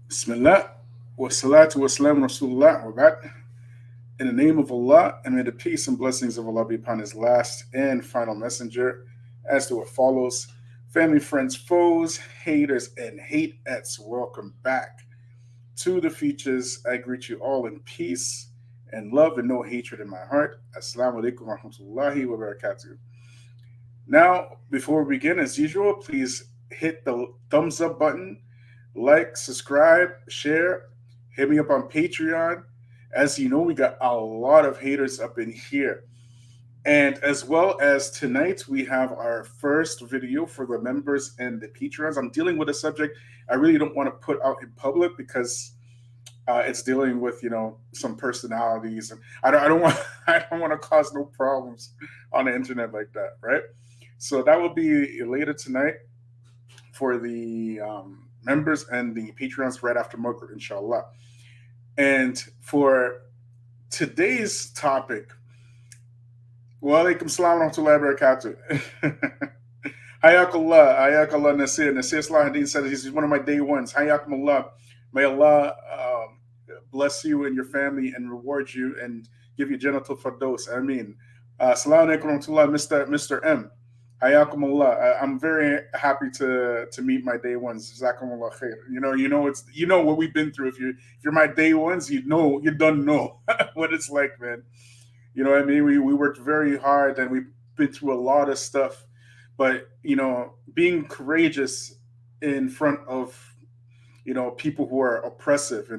Bismillah, wa salatu wa salam Rasulullah, wa ba'd. In the name of Allah, and may the peace and blessings of Allah be upon His last and final messenger, as to what follows. Family, friends, foes, haters, and hateettes, welcome back to the Feachaz. I greet you all in peace and love and no hatred in my heart. Assalamu alaikum wa rahmatullahi wa barakatuh. Now, before we begin, as usual, please hit the thumbs up button, like, subscribe, share, hit me up on Patreon. As you know, we got a lot of haters up in here. And as well as tonight, we have our first video for the members and the Patreons. I'm dealing with a subject I really don't want to put out in public because it's dealing with some personalities, and I don't want I don't want to cause no problems on the internet like that, right? So that will be later tonight for the members and the Patreons right after Maghrib, inshallah. And for today's topic, wa alaikum salam wa rahmatullahi wa barakatuh. Hayakallah, Hayakallah Nasir. Nasir Salahuddin said he's one of my day ones. Hayakumullah. May Allah bless you and your family and reward you and give you Jannatul Firdaus. I mean, Assalamu alaikum wa rahmatullah, Mr. M. Hayakumullah. I'm very happy to meet my day ones. Jazakumullah khair. You know what we've been through. If you're my day ones, you don't know what it's like, man. You know what I mean? We worked very hard and we've been through a lot of stuff. But being courageous in front of people who are oppressive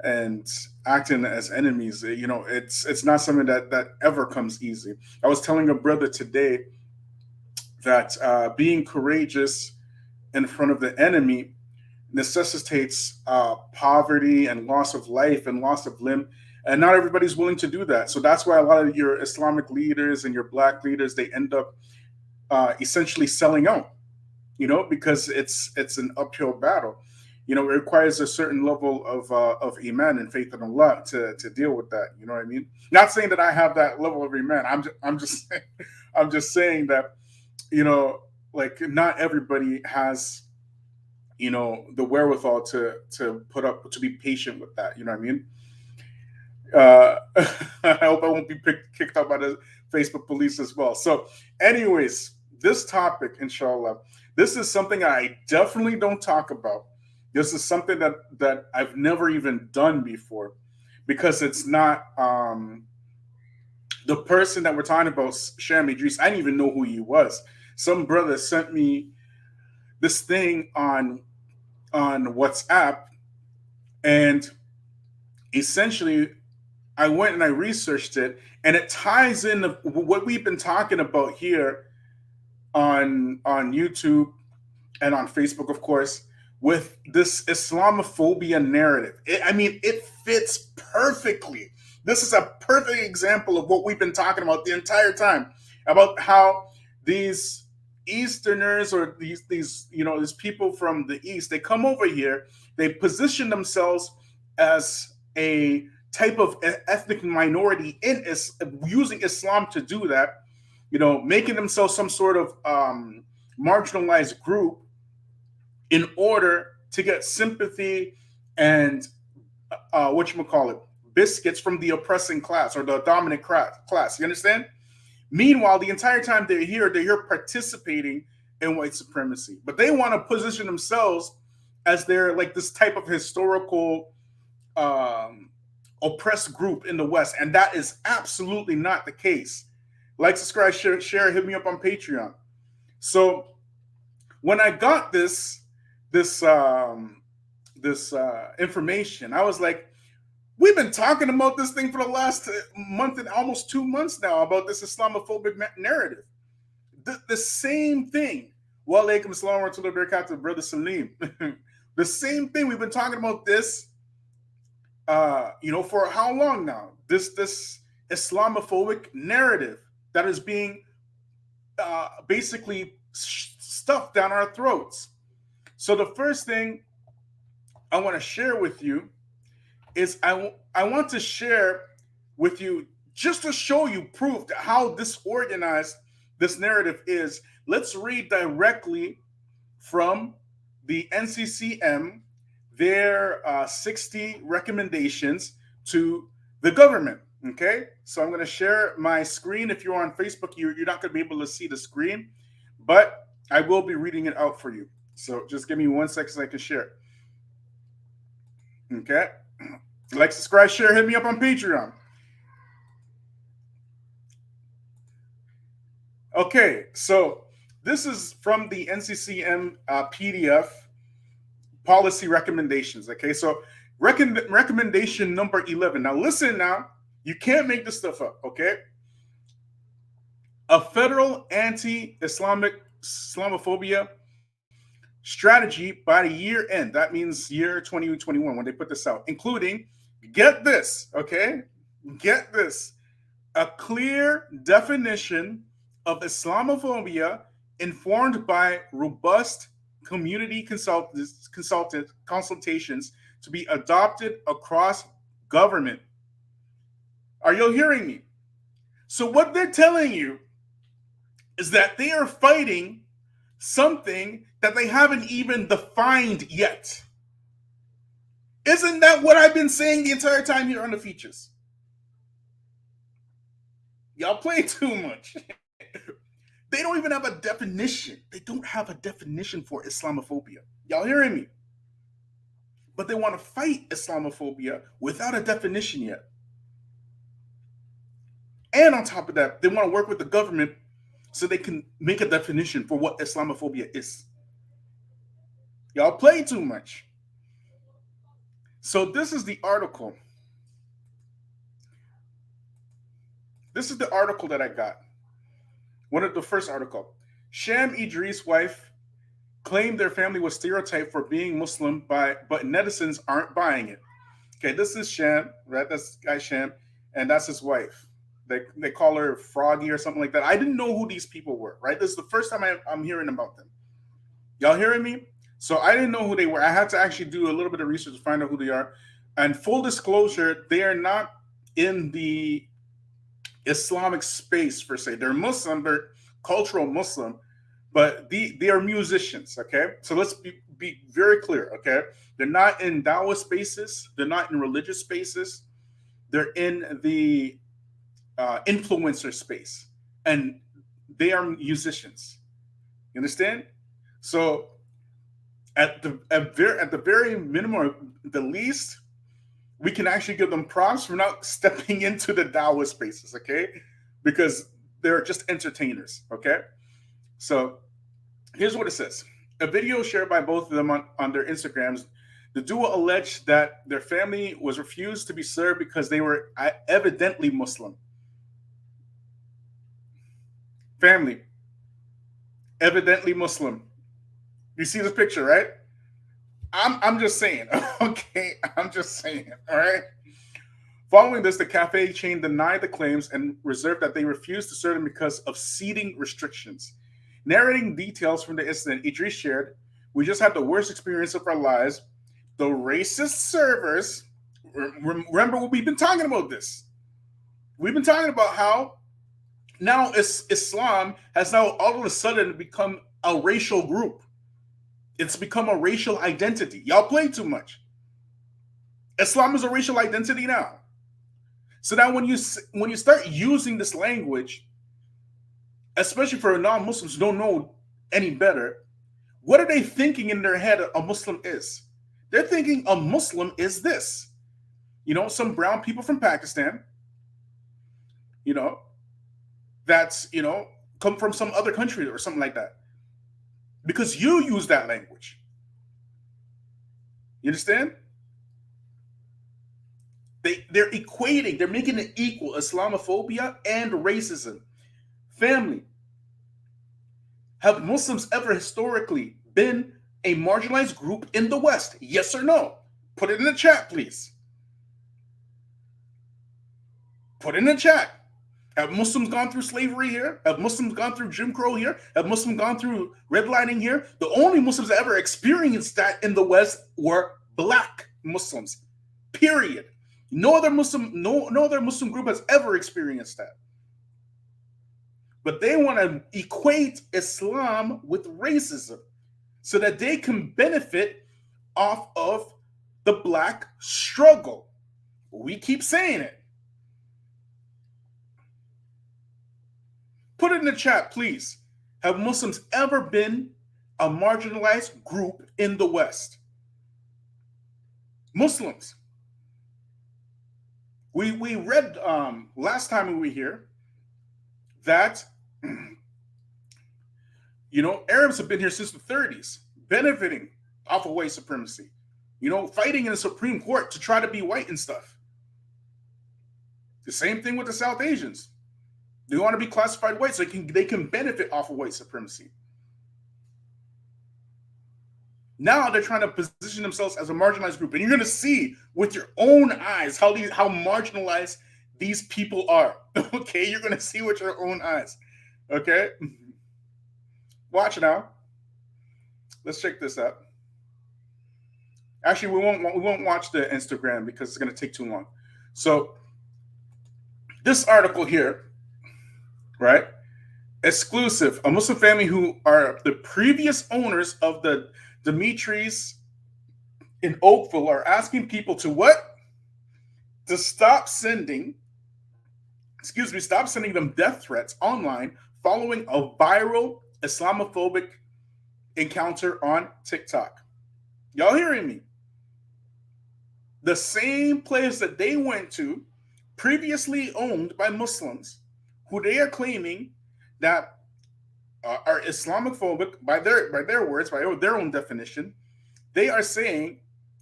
and acting as enemies, it's not something that ever comes easy. I was telling a brother today that being courageous in front of the enemy necessitates poverty and loss of life and loss of limb, and not everybody's willing to do that. So that's why a lot of your Islamic leaders and your black leaders, they end up essentially selling out, because it's an uphill battle. It requires a certain level of iman and faith in Allah to deal with that. You know what I mean? Not saying that I have that level of iman. I'm just I'm just saying that like not everybody has the wherewithal to put up to be patient with that. You know what I mean? Uh, I hope I won't be kicked out by the Facebook police as well. So, anyways, this topic, inshallah, this is something I definitely don't talk about. This is something that I've never even done before, because it's not the person that we're talking about, Sham Idrees. I didn't even know who he was. Some brother sent me this thing on WhatsApp, and essentially I went and I researched it, and it ties in what we've been talking about here on YouTube and on Facebook, of course, with this Islamophobia narrative. It fits perfectly. This is a perfect example of what we've been talking about the entire time, about how these Easterners, or these people from the East, they come over here, they position themselves as a type of ethnic minority using Islam to do that, making themselves some sort of marginalized group in order to get sympathy and biscuits from the oppressing class or the dominant class. You understand? Meanwhile, the entire time they're here participating in white supremacy, but they want to position themselves as they're like this type of historical oppressed group in the West, and that is absolutely not the case. Like, subscribe, share, hit me up on Patreon. So when I got this information, I was like, we've been talking about this thing for the last month and almost 2 months now, about this Islamophobic narrative. The same thing. Wa alaikum salam wa rahmatullahi wa barakatuh, brother Salim. The same thing. We've been talking about this for how long now? This Islamophobic narrative that is being basically stuffed down our throats. So the first thing I want to share with you is I want to share with you, just to show you proof how disorganized this narrative is. Let's read directly from the NCCM, their 60 recommendations to the government. Okay, so I'm going to share my screen. If you're on Facebook, you're not going to be able to see the screen, but I will be reading it out for you. So just give me 1 second so I can share. Okay, like, subscribe, share, hit me up on Patreon. Okay, so this is from the NCCM PDF policy recommendations. Okay, so recommendation number 11. Now listen now, you can't make this stuff up, okay? A federal anti-Islamophobia strategy by the year end. That means year 2021 when they put this out, including, get this, okay? Get this, a clear definition of Islamophobia informed by robust community consultations to be adopted across government. Are you hearing me? So what they're telling you is that they are fighting something that they haven't even defined yet. Isn't that what I've been saying the entire time here on the Feachaz? Y'all play too much. They don't even have a definition. They don't have a definition for Islamophobia. Y'all hearing me? But they want to fight Islamophobia without a definition yet. And on top of that, they want to work with the government so they can make a definition for what Islamophobia is. Y'all play too much. So this is the article. This is the article that I got. One of the first article. Sham Idrees' wife claimed their family was stereotyped for being Muslim, but netizens aren't buying it. Okay, this is Sham, right? That's guy Sham, and that's his wife. They call her Froggy or something like that. I didn't know who these people were, right? This is the first time I'm hearing about them. Y'all hearing me? So I didn't know who they were. I had to actually do a little bit of research to find out who they are. And full disclosure, they are not in the Islamic space per se. They're Muslim, they're cultural Muslim, but they are musicians, okay? So let's be very clear, okay? They're not in Dawah spaces. They're not in religious spaces. They're in the influencer space, and they are musicians. You understand? So at the very minimum, the least, we can actually give them props for not stepping into the Dawah spaces, okay? Because they're just entertainers, okay? So here's what it says. A video shared by both of them on their Instagrams, the duo alleged that their family was refused to be served because they were evidently Muslim. Family, evidently Muslim. You see this picture, right? I'm just saying, okay? I'm just saying, all right? Following this, the cafe chain denied the claims and reserved that they refused to serve them because of seating restrictions. Narrating details from the incident, Idrees shared, "We just had the worst experience of our lives. The racist servers," remember we've been talking about this. We've been talking about how now Islam has now all of a sudden become a racial group. It's become a racial identity. Y'all play too much. Islam is a racial identity now. So now when you start using this language, especially for non-Muslims who don't know any better, what are they thinking in their head a Muslim is? They're thinking a Muslim is this. You know, some brown people from Pakistan, you know, that's, you know, come from some other country or something like that. Because you use that language. You understand? They're equating, they're making it equal, Islamophobia and racism. Family. Have Muslims ever historically been a marginalized group in the West? Yes or no? Put it in the chat, please. Put it in the chat. Have Muslims gone through slavery here? Have Muslims gone through Jim Crow here? Have Muslims gone through redlining here? The only Muslims that ever experienced that in the West were black Muslims. Period. No other Muslim group has ever experienced that. But they want to equate Islam with racism so that they can benefit off of the black struggle. We keep saying it. Put it in the chat, please. Have Muslims ever been a marginalized group in the West? Muslims. We read last time we were here that Arabs have been here since the 30s, benefiting off of white supremacy, fighting in the Supreme Court to try to be white and stuff. The same thing with the South Asians. They want to be classified white so they can benefit off of white supremacy. Now they're trying to position themselves as a marginalized group. And you're going to see with your own eyes how marginalized these people are. Okay? You're going to see with your own eyes. Okay? Watch now. Let's check this out. Actually, we won't watch the Instagram because it's going to take too long. So this article here, right? Exclusive. A Muslim family who are the previous owners of the Idrees in Oakville are asking people to what? To stop sending them death threats online following a viral Islamophobic encounter on TikTok. Y'all hearing me? The same place that they went to, previously owned by Muslims, who they are claiming that are Islamophobic by their words, by their own definition. They are saying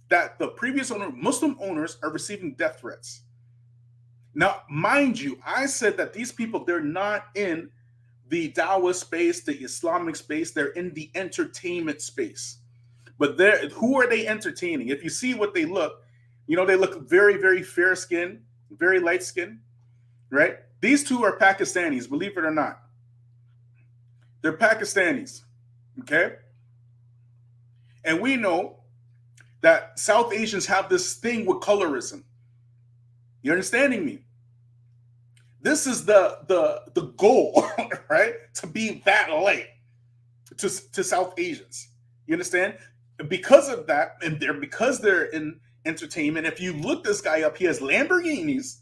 that the previous Muslim owners are receiving death threats. Now, mind you, I said that these people, they're not in the Dawah space, the Islamic space, they're in the entertainment space. But who are they entertaining? If you see what they look, they look very, very fair-skinned, very light-skinned, right? These two are Pakistanis, believe it or not. They're Pakistanis, okay? And we know that South Asians have this thing with colorism. You understanding me? This is the goal, right? To be that light to South Asians. You understand? Because of that, and because they're in entertainment, if you look this guy up, he has Lamborghinis.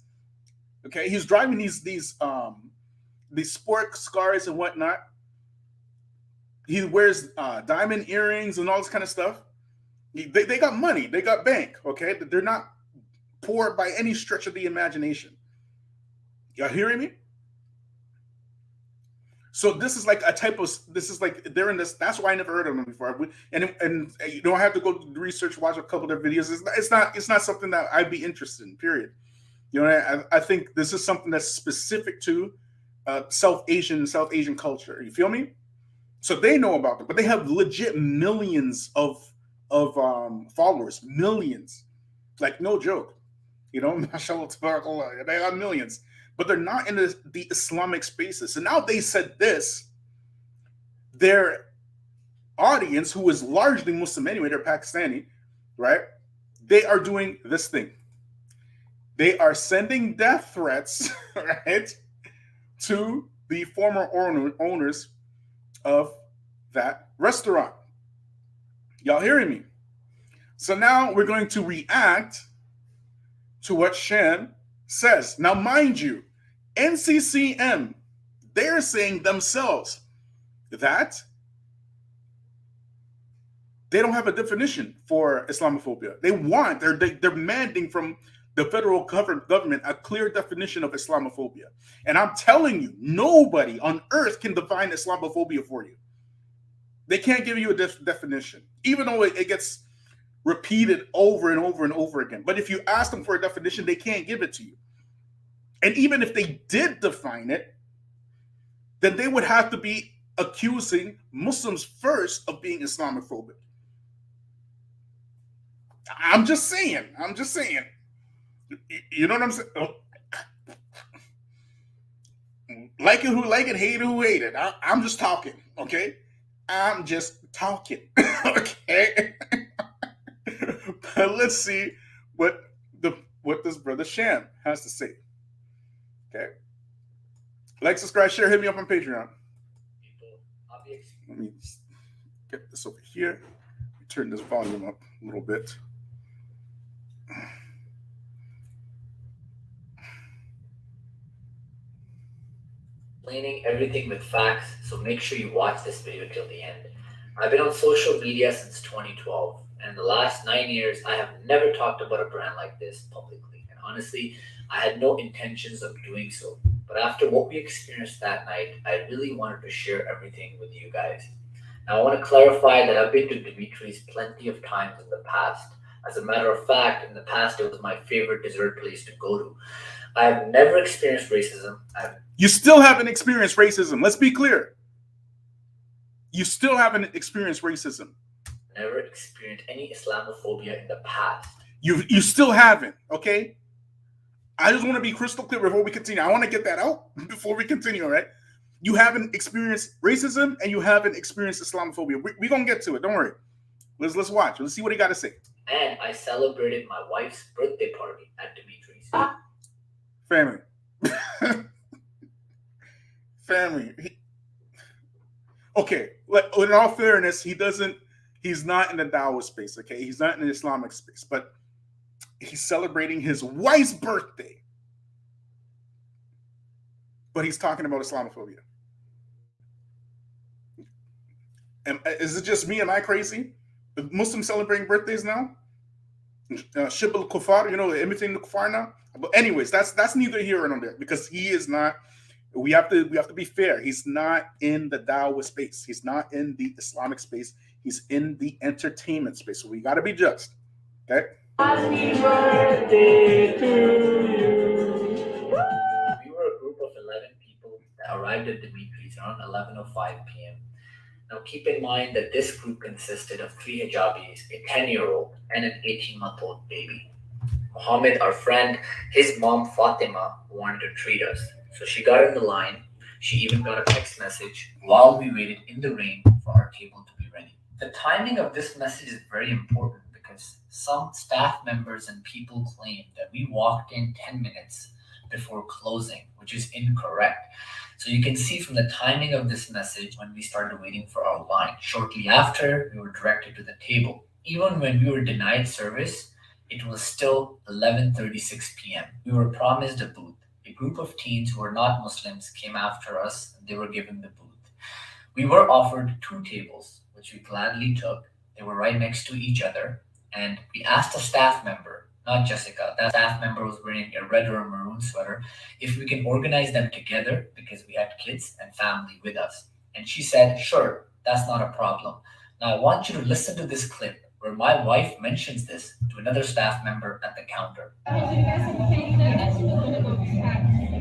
Okay, he's driving these sports cars and whatnot. He wears diamond earrings and all this kind of stuff. They got money. They got bank. Okay, they're not poor by any stretch of the imagination. Y'all hearing me? So this is like a type of. This is like they're in this. That's why I never heard of them before. And I have to go research, watch a couple of their videos. It's not something that I'd be interested in. Period. I think this is something that's specific to South Asian culture. You feel me? So they know about them, but they have legit millions of followers, millions, like no joke. Mashallah, tabarakallah, they have millions, but they're not in the Islamic spaces. And now they said this, their audience, who is largely Muslim anyway, they're Pakistani, right? They are doing this thing. They are sending death threats, right, to the former owners of that restaurant. Y'all hearing me? So now we're going to react to what Sham says. Now, mind you, NCCM, they're saying themselves that they don't have a definition for Islamophobia. They're demanding from the federal government a clear definition of Islamophobia. And I'm telling you, nobody on earth can define Islamophobia for you. They can't give you a definition, even though it gets repeated over and over and over again. But if you ask them for a definition, they can't give it to you. And even if they did define it, then they would have to be accusing Muslims first of being Islamophobic. I'm just saying. You know what I'm saying? Like it who like it, hate it who hate it. I'm just talking, okay? I'm just talking, okay? But let's see what this brother Sham has to say. Okay. Like, subscribe, share, hit me up on Patreon. Let me get this over here. Turn this volume up a little bit. Explaining everything with facts, so make sure you watch this video till the end. I've been on social media since 2012, and in the last 9 years, I have never talked about a brand like this publicly. And honestly, I had no intentions of doing so. But after what we experienced that night, I really wanted to share everything with you guys. Now, I want to clarify that I've been to Dimitri's plenty of times in the past. As a matter of fact, in the past, it was my favorite dessert place to go to. I have never experienced racism. You still haven't experienced racism. Let's be clear. You still haven't experienced racism. Never experienced any Islamophobia in the past. You still haven't, okay? I just want to be crystal clear before we continue. I want to get that out before we continue, all right? You haven't experienced racism and you haven't experienced Islamophobia. We're going to get to it. Don't worry. Let's watch. Let's see what he got to say. And I celebrated my wife's birthday party at Dimitri's. Family. Family. Okay, in all fairness, he's not in the Dawa space, okay? He's not in the Islamic space, but he's celebrating his wife's birthday. But he's talking about Islamophobia. Is it just me? Am I crazy? The Muslims celebrating birthdays now? Shib al-Kufar, imitating the Kufar now? But anyways, that's neither here nor there, because he is not. We have to be fair. He's not in the Dawah space. He's not in the Islamic space. He's in the entertainment space. So we got to be just. Okay? Happy birthday to you. We were a group of 11 people that arrived at Dimitri's around 11:05 p.m. Now keep in mind that this group consisted of 3 hijabis, a 10-year-old, and an 18-month-old baby. Mohammed, our friend, his mom Fatima wanted to treat us. So she got in the line. She even got a text message while we waited in the rain for our table to be ready. The timing of this message is very important because some staff members and people claim that we walked in 10 minutes before closing, which is incorrect. So you can see from the timing of this message when we started waiting for our line. Shortly after, we were directed to the table. Even when we were denied service, it was still 11:36 p.m. We were promised a booth. A group of teens who were not Muslims came after us and they were given the booth. We were offered 2 tables, which we gladly took. They were right next to each other. And we asked a staff member, not Jessica, that staff member was wearing a red or a maroon sweater, if we can organize them together because we had kids and family with us. And she said, sure, that's not a problem. Now I want you to listen to this clip where my wife mentions this to another staff member at the counter.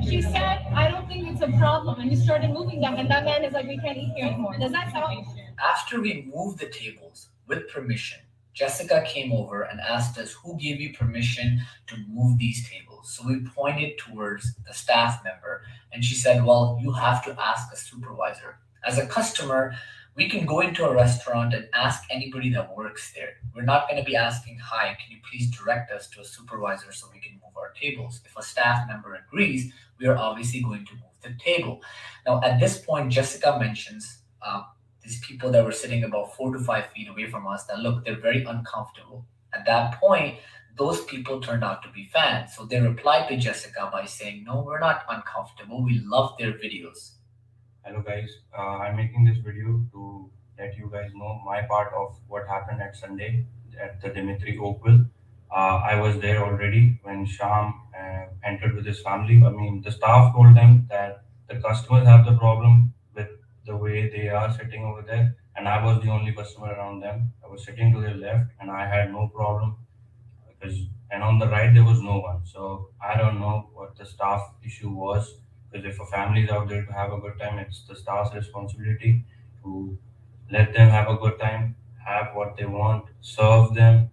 She said, I don't think it's a problem. And you started moving them, and that man is like, we can't eat here anymore. Does that sound? After we moved the tables with permission, Jessica came over and asked us who gave you permission to move these tables. So we pointed towards the staff member, and she said, well, you have to ask a supervisor. As a customer, we can go into a restaurant and ask anybody that works there. We're not going to be asking, hi, can you please direct us to a supervisor so we can move our tables? If a staff member agrees, we are obviously going to move the table. Now, at this point, Jessica mentions these people that were sitting about 4 to 5 feet away from us that look, they're very uncomfortable. At that point, those people turned out to be fans. So they replied to Jessica by saying, no, we're not uncomfortable. We love their videos. Hello guys, I'm making this video to let you guys know my part of what happened at Sunday at the Dimitri Oakville. I was there already when Sham entered with his family. I mean, the staff told them that the customers have the problem with the way they are sitting over there, and I was the only customer around them. I was sitting to their left and I had no problem and on the right there was no one. So I don't know what the staff issue was. Because if a family is out there to have a good time, it's the staff's responsibility to let them have a good time, have what they want, serve them,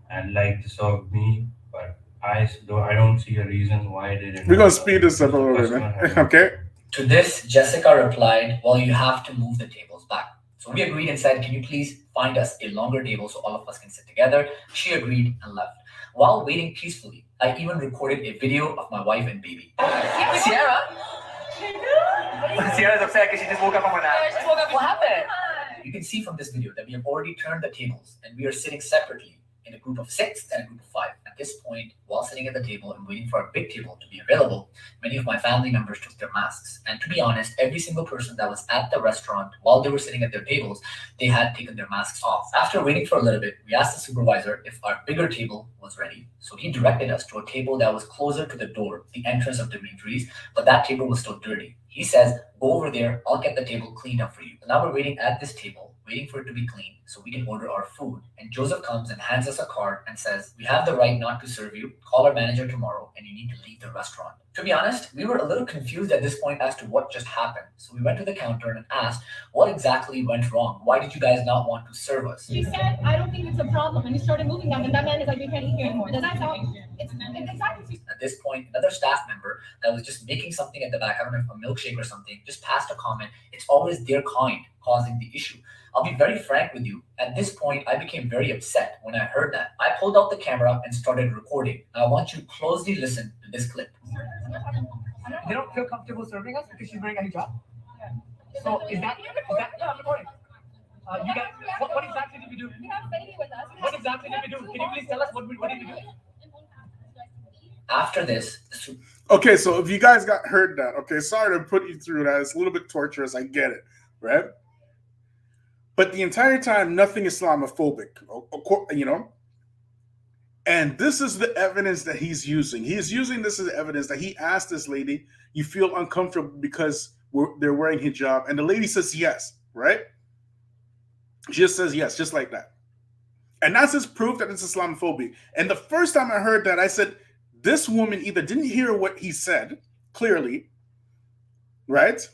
and like they served me. But I don't see a reason why they didn't. We're going to speed this up a little bit, man. Okay? To this, Jessica replied, well, you have to move the tables back. So we agreed and said, can you please find us a longer table so all of us can sit together? She agreed and left. While waiting peacefully, I even recorded a video of my wife and baby. Sierra's upset because she just woke up from her nap. What happened? You can see from this video that we have already turned the tables and we are sitting separately in a group of 6 and a group of 5. And At this point, while sitting at the table and waiting for a big table to be available, many of my family members took their masks. And to be honest, every single person that was at the restaurant while they were sitting at their tables, they had taken their masks off. After waiting for a little bit, we asked the supervisor if our bigger table was ready. So he directed us to a table that was closer to the door, the entrance of the Idrees, but that table was still dirty. He says, go over there, I'll get the table cleaned up for you. So now we're waiting at this table, waiting for it to be clean so we can order our food. And Joseph comes and hands us a card and says, we have the right not to serve you. Call our manager tomorrow and you need to leave the restaurant. To be honest, we were a little confused at this point as to what just happened. So we went to the counter and asked, what exactly went wrong? Why did you guys not want to serve us? She said, I don't think it's a problem. And he started moving them. And that man is like, we can't eat here anymore. Does that sound? It's exactly. At this point, another staff member that was just making something at the back, I don't know if a milkshake or something, just passed a comment. It's always their kind causing the issue. I'll be very frank with you. At this point, I became very upset when I heard that. I pulled out the camera and started recording. Now I want you to closely listen to this clip. They don't feel comfortable serving us because she's wearing a hijab. So is that yeah, I'm recording. You guys, what exactly did we do? You have baby with us. What exactly did we do? Can you please tell us what did we do? After this, Okay, so if you guys heard that, okay, sorry to put you through that. It's a little bit torturous. I get it, right? But the entire time, nothing Islamophobic, you know? And this is the evidence that he's using. He is using this as evidence that he asked this lady, you feel uncomfortable because they're wearing hijab? And the lady says yes, right? She just says yes, just like that. And that's his proof that it's Islamophobia. And the first time I heard that, I said, this woman either didn't hear what he said clearly, right?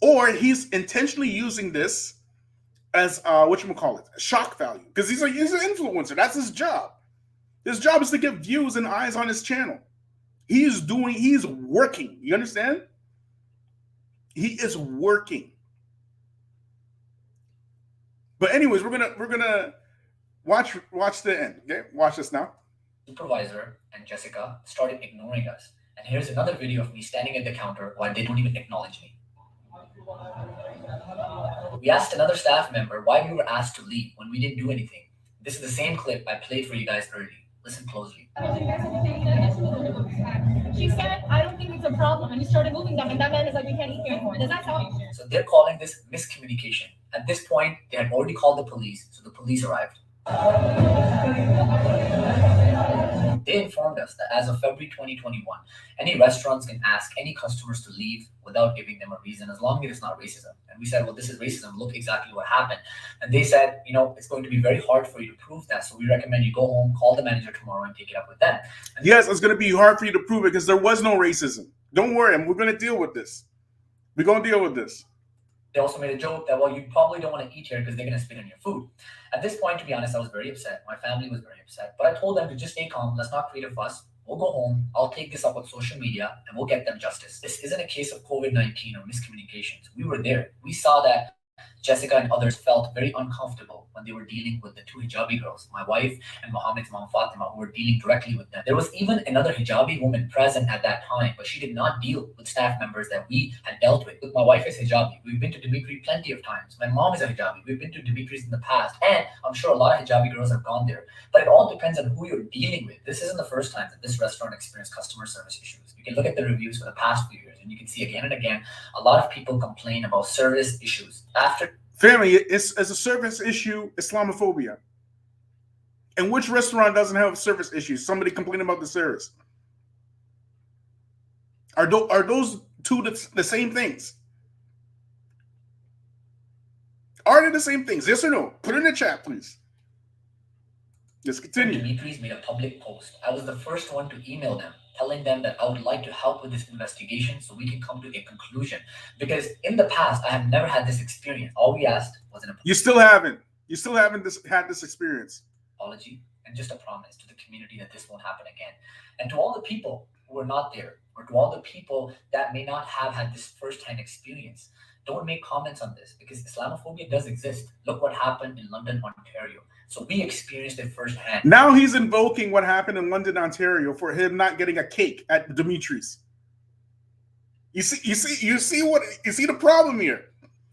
Or he's intentionally using this as shock value, because he's an influencer. That's his job. His job is to get views and eyes on his channel. He's working. You understand? He is working. But anyways, we're gonna watch the end. Okay, watch this now. Supervisor and Jessica started ignoring us. And here's another video of me standing at the counter while they don't even acknowledge me. We asked another staff member why we were asked to leave when we didn't do anything. This is the same clip I played for you guys earlier. Listen closely. She said, I don't think it's a problem. And he started moving them. And that man is like, we can't eat here anymore. Does that sound? So they're calling this miscommunication. At this point, they had already called the police, so the police arrived. They informed us that as of February 2021, any restaurants can ask any customers to leave without giving them a reason, as long as it's not racism. And we said, well, this is racism. Look exactly what happened. And they said, it's going to be very hard for you to prove that. So we recommend you go home, call the manager tomorrow, and take it up with them. And yes, it's going to be hard for you to prove it because there was no racism. Don't worry, we're going to deal with this. We're going to deal with this. They also made a joke that, well, you probably don't want to eat here because they're going to spit on your food. At this point, to be honest, I was very upset. My family was very upset. But I told them to just stay calm. Let's not create a fuss. We'll go home. I'll take this up with social media and we'll get them justice. This isn't a case of COVID-19 or miscommunications. We were there. We saw that Jessica and others felt very uncomfortable when they were dealing with the two hijabi girls, my wife and Mohammed's mom Fatima, who were dealing directly with them. There was even another hijabi woman present at that time, but she did not deal with staff members that we had dealt with. My wife is hijabi. We've been to Dimitri plenty of times. My mom is a hijabi. We've been to Dimitri's in the past, and I'm sure a lot of hijabi girls have gone there. But it all depends on who you're dealing with. This isn't the first time that this restaurant experienced customer service issues. You can look at the reviews for the past few years, and you can see again and again, a lot of people complain about service issues. Family, it's a service issue, Islamophobia. And which restaurant doesn't have service issues? Somebody complaining about the service. Are those two the same things? Are they the same things? Yes or no? Put it in the chat, please. Let's continue. Dimitri's made a public post. I was the first one to email them, telling them that I would like to help with this investigation so we can come to a conclusion. Because in the past, I have never had this experience. All we asked was an You still haven't had this experience. apology and just a promise to the community that this won't happen again. And to all the people who are not there, or to all the people that may not have had this first-hand experience, don't make comments on this because Islamophobia does exist. Look what happened in London, Ontario. So we experienced it firsthand. Now he's invoking what happened in London, Ontario for him not getting a cake at Dimitri's. You see the problem here.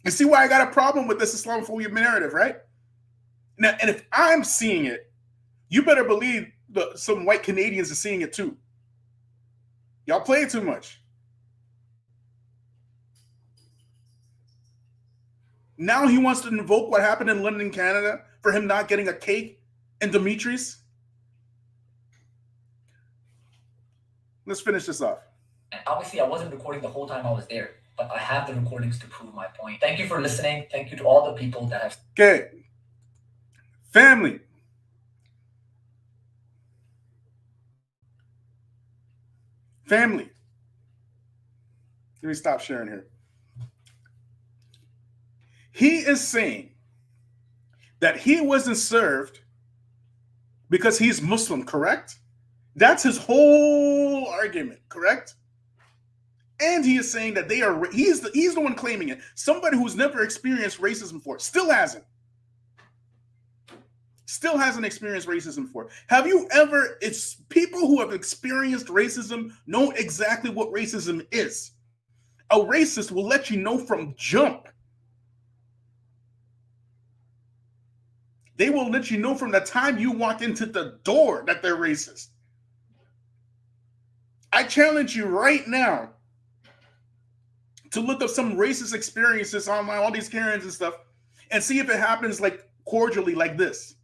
You see why I got a problem with this Islamophobia narrative, right? Now, and if I'm seeing it, You better believe some white Canadians are seeing it too. Y'all play too much. Now he wants to invoke what happened in London, Canada, for him not getting a cake in Dimitris. Let's finish this off. Obviously, I wasn't recording the whole time I was there, but I have the recordings to prove my point. Thank you for listening. Thank you to all the people that have... Okay. Family. Family. Let me stop sharing here. He is saying that he wasn't served because he's Muslim, correct? That's his whole argument, correct? And he is saying that he's the one claiming it. Somebody who's never experienced racism before, still hasn't experienced racism before. Have you ever, it's people who have experienced racism know exactly what racism is. A racist will let you know from jump. They will let you know from the time you walk into the door that they're racist. I challenge you right now to look up some racist experiences online, all these Karens and stuff, and see if it happens like cordially like this.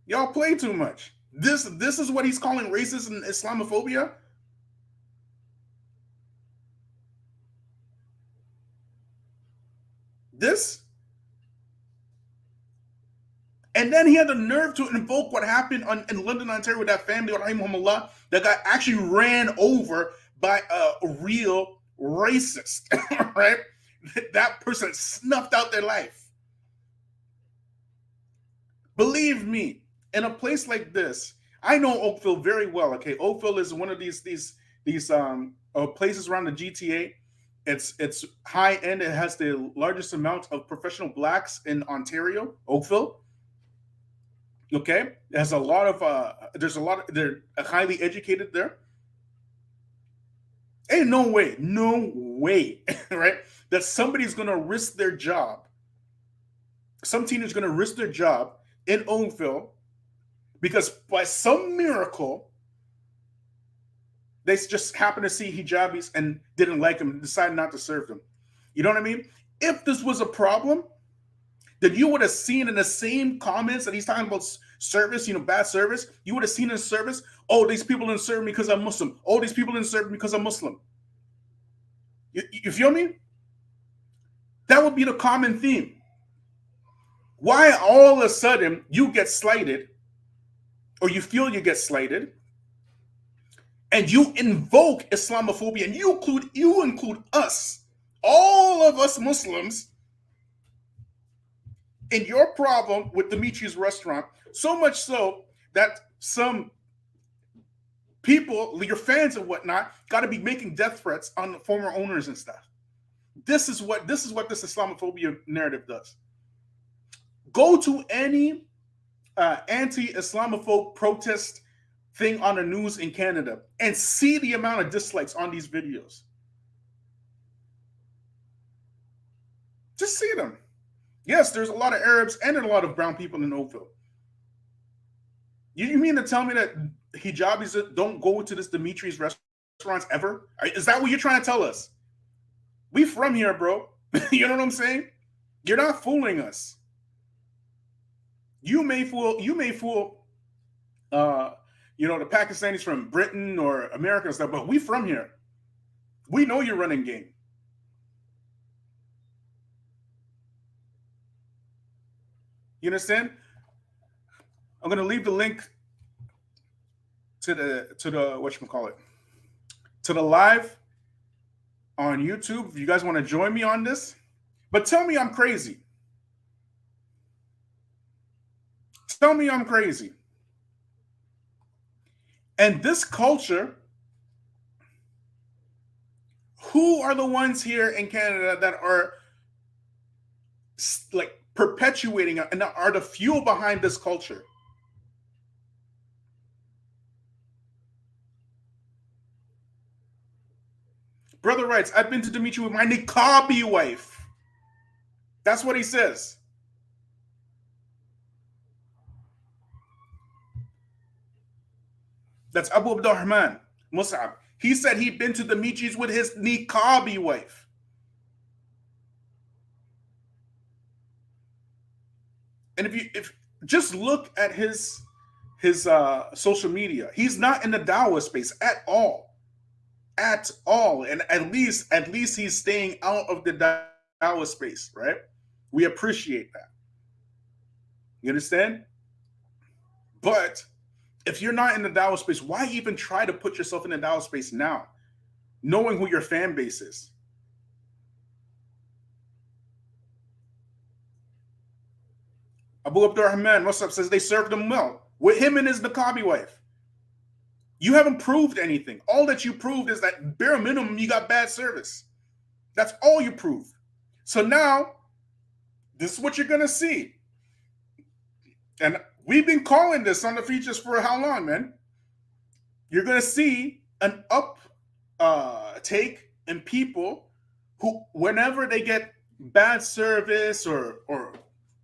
Y'all play too much. This is what he's calling racism and Islamophobia. This. And then he had the nerve to invoke what happened in London, Ontario with that family, rahimahumullah, that got actually ran over by a real racist, right? That person snuffed out their life. Believe me, in a place like this, I know Oakville very well. Okay, Oakville is one of these places around the GTA. It's high end. It has the largest amount of professional blacks in Ontario, Oakville. Okay, it has a lot of they're highly educated there. Ain't no way, right? That somebody's gonna risk their job. Some teenager's gonna risk their job in Oakville because by some miracle they just happened to see hijabis and didn't like them and decided not to serve them. You know what I mean? If this was a problem, then you would have seen in the same comments that he's talking about service, bad service, you would have seen in service, oh, these people didn't serve me because I'm Muslim. Oh, these people didn't serve me because I'm Muslim. You feel me? That would be the common theme. Why all of a sudden you get slighted, or you feel you get slighted, and you invoke Islamophobia, and you include us, all of us Muslims, in your problem with Dimitri's restaurant, so much so that some people, your fans and whatnot, got to be making death threats on the former owners and stuff. This is what this Islamophobia narrative does. Go to any anti-Islamophobe protest thing on the news in Canada and see the amount of dislikes on these videos. Just see them. Yes, there's a lot of Arabs and a lot of brown people in Oakville. You mean to tell me that hijabis don't go to this Dimitri's restaurants ever? Is that what you're trying to tell us? We from here, bro. You know what I'm saying? You're not fooling us. You may fool the Pakistanis from Britain or America and stuff, but we from here. We know you're running game. You understand? I'm gonna leave the link to the whatchamacallit, to the live on YouTube if you guys want to join me on this. But tell me I'm crazy. Tell me I'm crazy. And this culture, who are the ones here in Canada that are like perpetuating and are the fuel behind this culture? Brother writes, I've been to Dimitri with my niqabi wife. That's what he says. That's Abu Abdurrahman Mus'ab. He said he'd been to the Demetrius with his niqabi wife. And if just look at his social media, he's not in the dawah space at all, and at least he's staying out of the dawah space, right? We appreciate that. You understand? But if you're not in the dawah space, why even try to put yourself in the dawah space now, knowing who your fan base is? Abu Abdurrahman, what's up, says they served him well with him and his niqabi wife. You haven't proved anything. All that you proved is that bare minimum you got bad service. That's all you proved. So now, this is what you're going to see. And we've been calling this on the Feachaz for how long, man? You're going to see an uptake in people who, whenever they get bad service or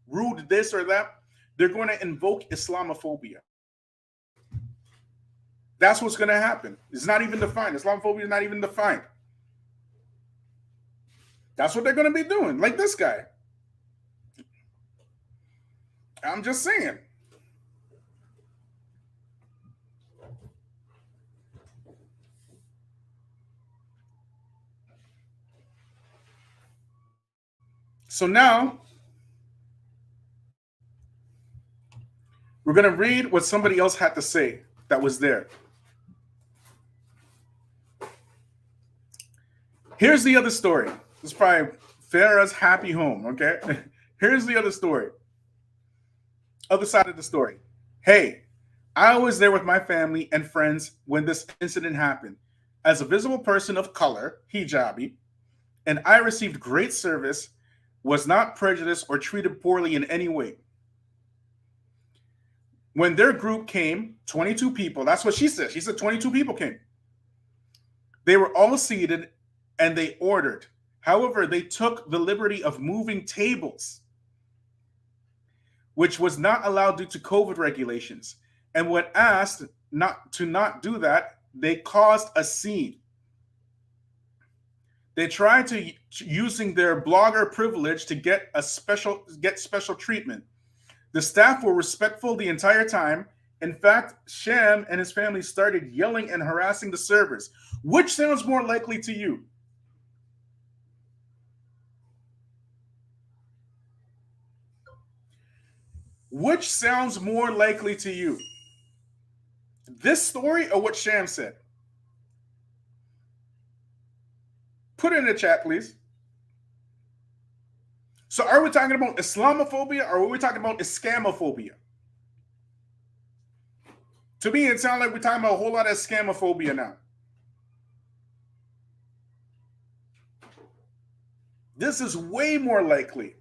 rude this or that, they're going to invoke Islamophobia. That's what's going to happen. It's not even defined. Islamophobia is not even defined. That's what they're going to be doing, like this guy. I'm just saying. So now, we're going to read what somebody else had to say that was there. Here's the other story. This is probably Farah's happy home, okay? Here's the other story. Other side of the story. Hey, I was there with my family and friends when this incident happened. As a visible person of color, hijabi, and I received great service, was not prejudiced or treated poorly in any way. When their group came, 22 people, that's what she said. She said 22 people came. They were all seated and they ordered. However, they took the liberty of moving tables, which was not allowed due to COVID regulations. And when asked not to do that, they caused a scene. They tried to using their blogger privilege to get special treatment. The staff were respectful the entire time. In fact, Sham and his family started yelling and harassing the servers. Which sounds more likely to you? Which sounds more likely to you? This story or what Sham said? Put it in the chat, please. So are we talking about Islamophobia or are we talking about Iscamophobia? To me, it sounds like we're talking about a whole lot of Iscamophobia now. This is way more likely.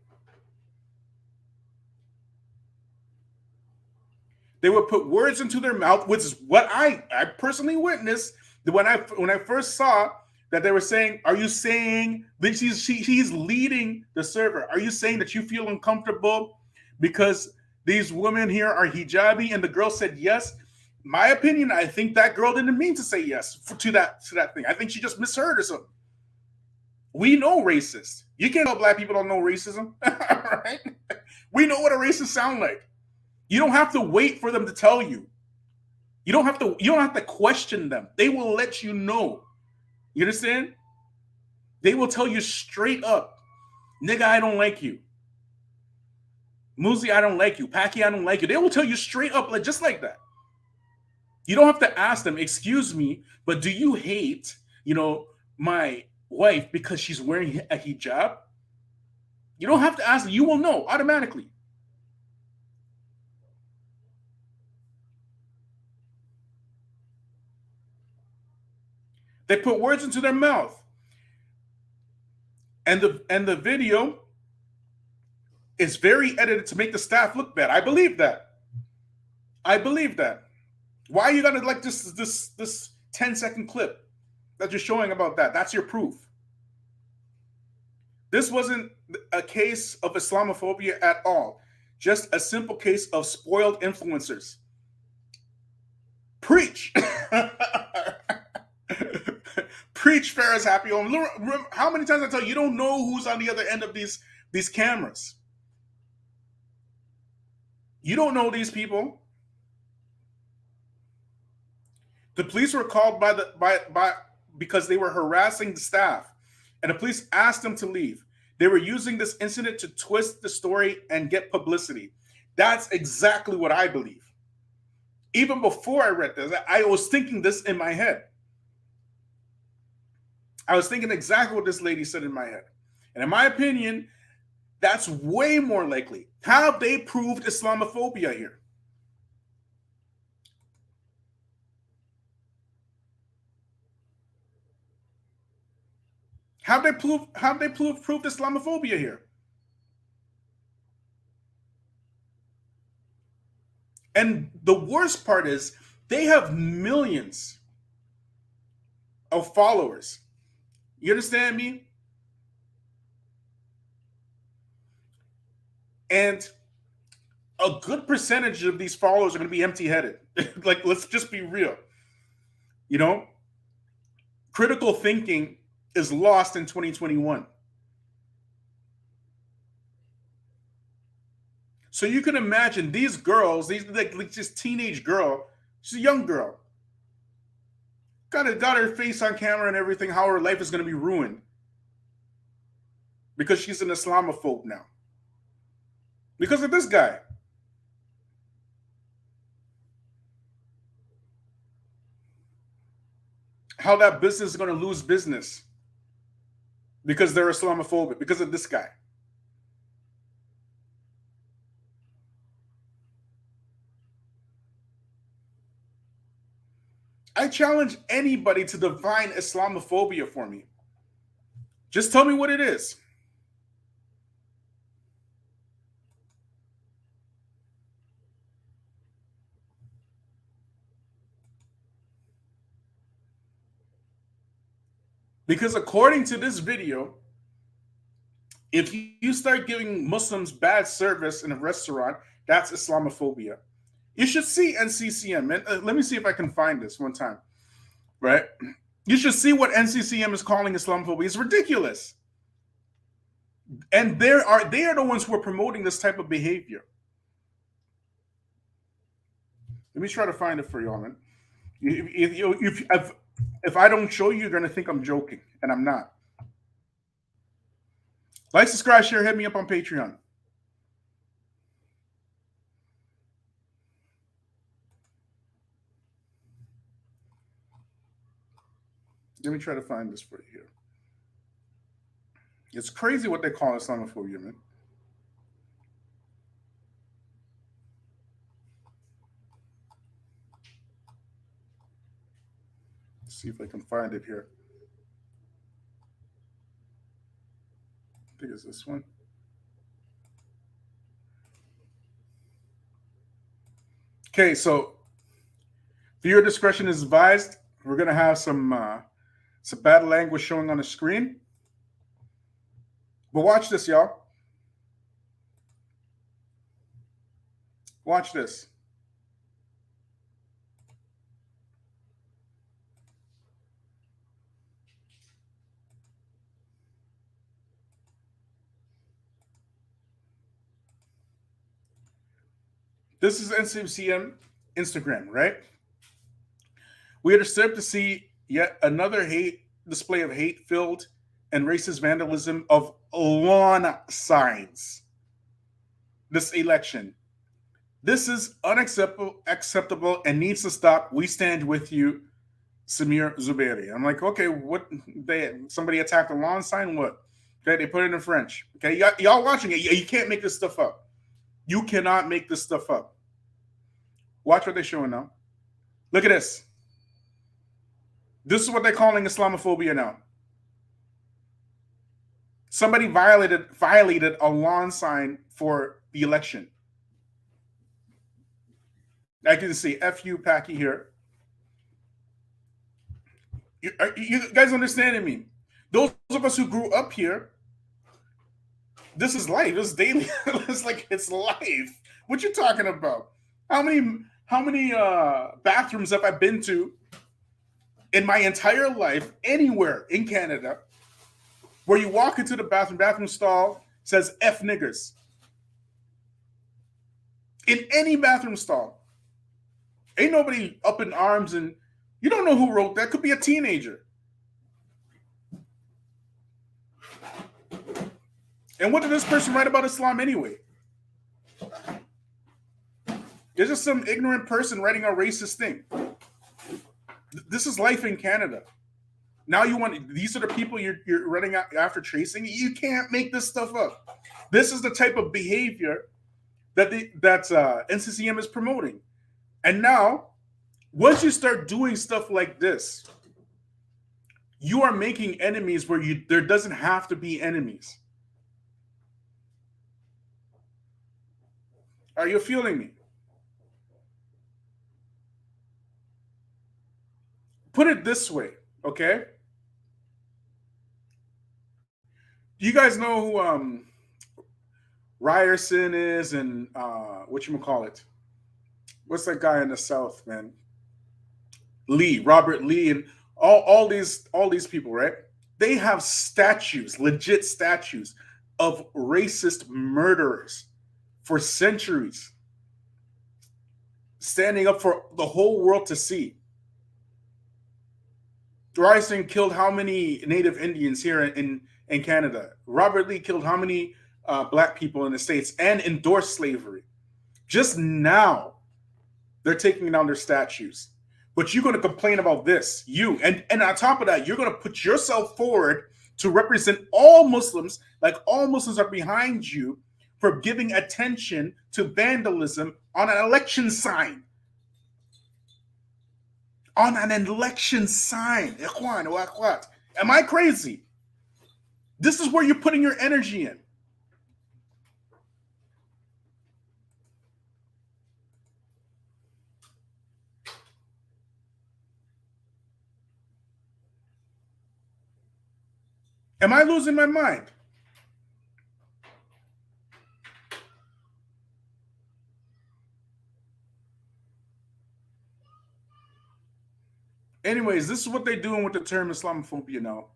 They would put words into their mouth, which is what I personally witnessed when I first saw that they were saying, are you saying that she's leading the server? Are you saying that you feel uncomfortable because these women here are hijabi? And the girl said yes. My opinion, I think that girl didn't mean to say yes to that thing. I think she just misheard or something. We know racist. You can't tell black people don't know racism. Right? We know what a racist sound like. You don't have to wait for them to tell you. You don't have to question them. They will let you know. You understand? They will tell you straight up, nigga, I don't like you. Muzi, I don't like you. Paki, I don't like you. They will tell you straight up, like just like that. You don't have to ask them, excuse me, but do you hate, my wife because she's wearing a hijab? You don't have to ask them. You will know automatically. They put words into their mouth. And the video is very edited to make the staff look bad. I believe that. Why you gotta like this 10-second clip that you're showing about that? That's your proof. This wasn't a case of Islamophobia at all. Just a simple case of spoiled influencers. Preach. Preach, Ferris Happy Home. How many times I tell you, you don't know who's on the other end of these cameras. You don't know these people. The police were called because they were harassing the staff, and the police asked them to leave. They were using this incident to twist the story and get publicity. That's exactly what I believe. Even before I read this, I was thinking this in my head. I was thinking exactly what this lady said in my head. And in my opinion, that's way more likely. How have they proved Islamophobia here? How have they proved Islamophobia here? And the worst part is they have millions of followers. You understand me? And a good percentage of these followers are going to be empty-headed. Like, let's just be real. You know, critical thinking is lost in 2021. So you can imagine these girls, these like this teenage girl, she's a young girl, got her face on camera and everything, how her life is going to be ruined because she's an Islamophobe now. Because of this guy. How that business is going to lose business because they're Islamophobic, because of this guy. I challenge anybody to define Islamophobia for me. Just tell me what it is. Because according to this video, if you start giving Muslims bad service in a restaurant, that's Islamophobia. You should see NCCM. And let me see if I can find this one time. Right? You should see what NCCM is calling Islamophobia. It's ridiculous. And they are the ones who are promoting this type of behavior. Let me try to find it for y'all, man. If I don't show you, you're going to think I'm joking, and I'm not. Like, subscribe, share, hit me up on Patreon. Let me try to find this for you here. It's crazy what they call Islamophobia, man. Let's see if I can find it here. I think it's this one. Okay, so viewer discretion is advised. We're going to have some bad language showing on the screen. But watch this, y'all. Watch this. This is NCCM Instagram, right? We are disturbed to see yet another display of hate-filled and racist vandalism of lawn signs this election. This is unacceptable and needs to stop. We stand with you, Samir Zubairi. I'm like, okay, what? Somebody attacked a lawn sign? What? Okay, they put it in French. Okay, y'all watching it. You can't make this stuff up. You cannot make this stuff up. Watch what they're showing now. Look at this. This is what they're calling Islamophobia now. Somebody violated a lawn sign for the election. I can see FU Packy here. You guys understanding me? Those of us who grew up here, This is life. It's daily. It's like it's life. What you talking about? How many bathrooms have I been to in my entire life anywhere in Canada where you walk into the bathroom stall says F niggers? In any bathroom stall. Ain't nobody up in arms, and you don't know who wrote that. Could be a teenager. And what did this person write about Islam anyway? There's just some ignorant person writing a racist thing. This is life in Canada. Now these are the people you're running after chasing. You can't make this stuff up. This is the type of behavior that NCCM is promoting. And now, once you start doing stuff like this, you are making enemies where there doesn't have to be enemies. Are you feeling me? Put it this way, okay? Do you guys know who Ryerson is and whatchamacallit? What's that guy in the South, man? Lee, Robert Lee, and all these people, right? They have statues, legit statues of racist murderers for centuries, standing up for the whole world to see. Ryerson killed how many Native Indians here in Canada? Robert Lee killed how many black people in the States and endorsed slavery? Just now, they're taking down their statues. But you're going to complain about this, and on top of that, you're going to put yourself forward to represent all Muslims, like all Muslims are behind you, for giving attention to vandalism on an election sign. On an election sign. Am I crazy? This is where you're putting your energy in. Am I losing my mind? Anyways, this is what they're doing with the term Islamophobia now.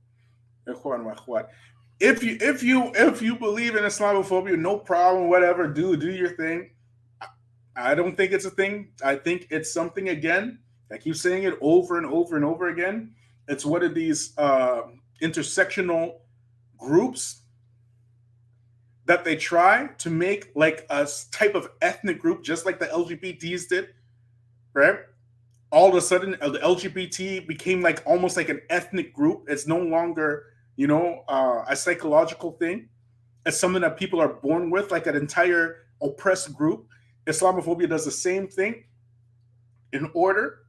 If you believe in Islamophobia, no problem, whatever, do your thing. I don't think it's a thing. I think it's something, again, I keep saying it over and over and over again. It's one of these intersectional groups that they try to make like a type of ethnic group, just like the LGBTs did, right? All of a sudden, the LGBT became like almost like an ethnic group. It's no longer, a psychological thing. It's something that people are born with, like an entire oppressed group. Islamophobia does the same thing in order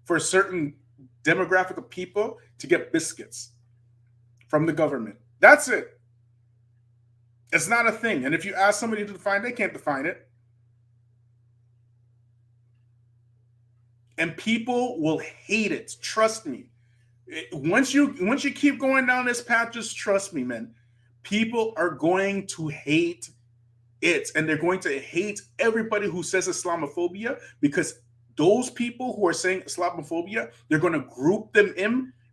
for a certain demographic of people to get biscuits from the government. That's it. It's not a thing. And if you ask somebody to define it, they can't define it. And people will hate it. Trust me. Once you keep going down this path, just trust me, man. People are going to hate it. And they're going to hate everybody who says Islamophobia, because those people who are saying Islamophobia, they're going to group them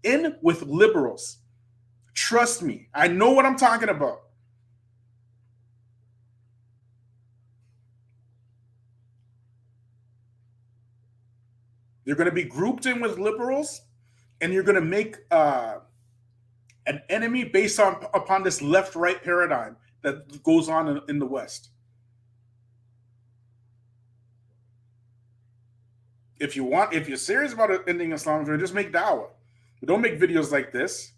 in with liberals. Trust me. I know what I'm talking about. You're going to be grouped in with liberals, and you're going to make an enemy based upon this left-right paradigm that goes on in the West. If you're serious about ending Islam, just make dawah. Don't make videos like this.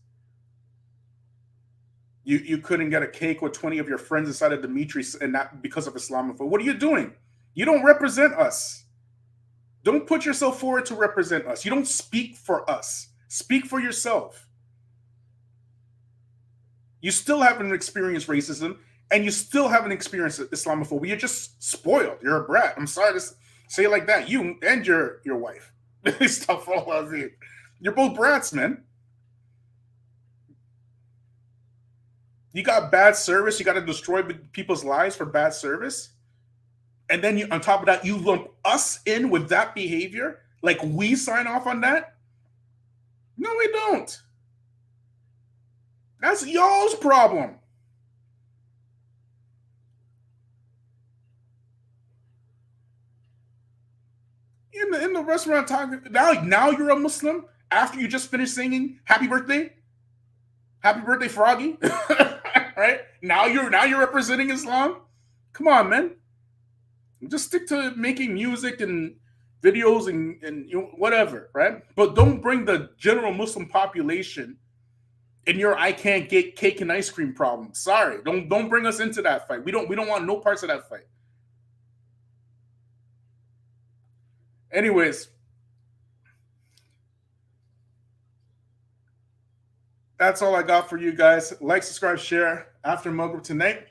You couldn't get a cake with 20 of your friends inside of Idrees, and not because of Islamophobia. What are you doing? You don't represent us. Don't put yourself forward to represent us. You don't speak for us. Speak for yourself. You still haven't experienced racism, and you still haven't experienced Islamophobia. You're just spoiled. You're a brat. I'm sorry to say it like that. You and your wife. Stuff all of you. You're both brats, man. You got bad service. You got to destroy people's lives for bad service. And then on top of that, you lump us in with that behavior. Like we sign off on that? No, we don't. That's y'all's problem. In the restaurant talking now you're a Muslim after you just finished singing happy birthday Froggy. Right now you're representing Islam. Come on, man, just stick to making music and videos and whatever, right? But don't bring the general Muslim population in your I can't get cake and ice cream problem. Sorry, don't bring us into that fight. We don't want no parts of that fight. Anyways, that's all I got for you guys. Like, subscribe, share. After Maghrib tonight,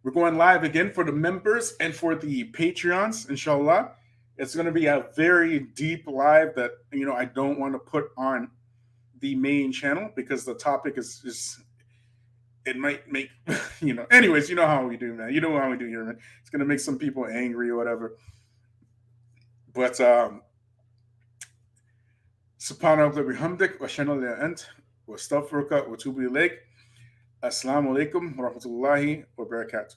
we're going live again for the members and for the Patreons, inshallah. It's going to be a very deep live that, I don't want to put on the main channel because the topic is it might make, anyways, you know how we do, man. You know how we do here, man. It's going to make some people angry or whatever. But, subhanallah wa bihamdik wa shana la ant wa astaghfiruka wa atubu ilayk. Assalamu alaikum wa rahmatullahi wa barakatuh.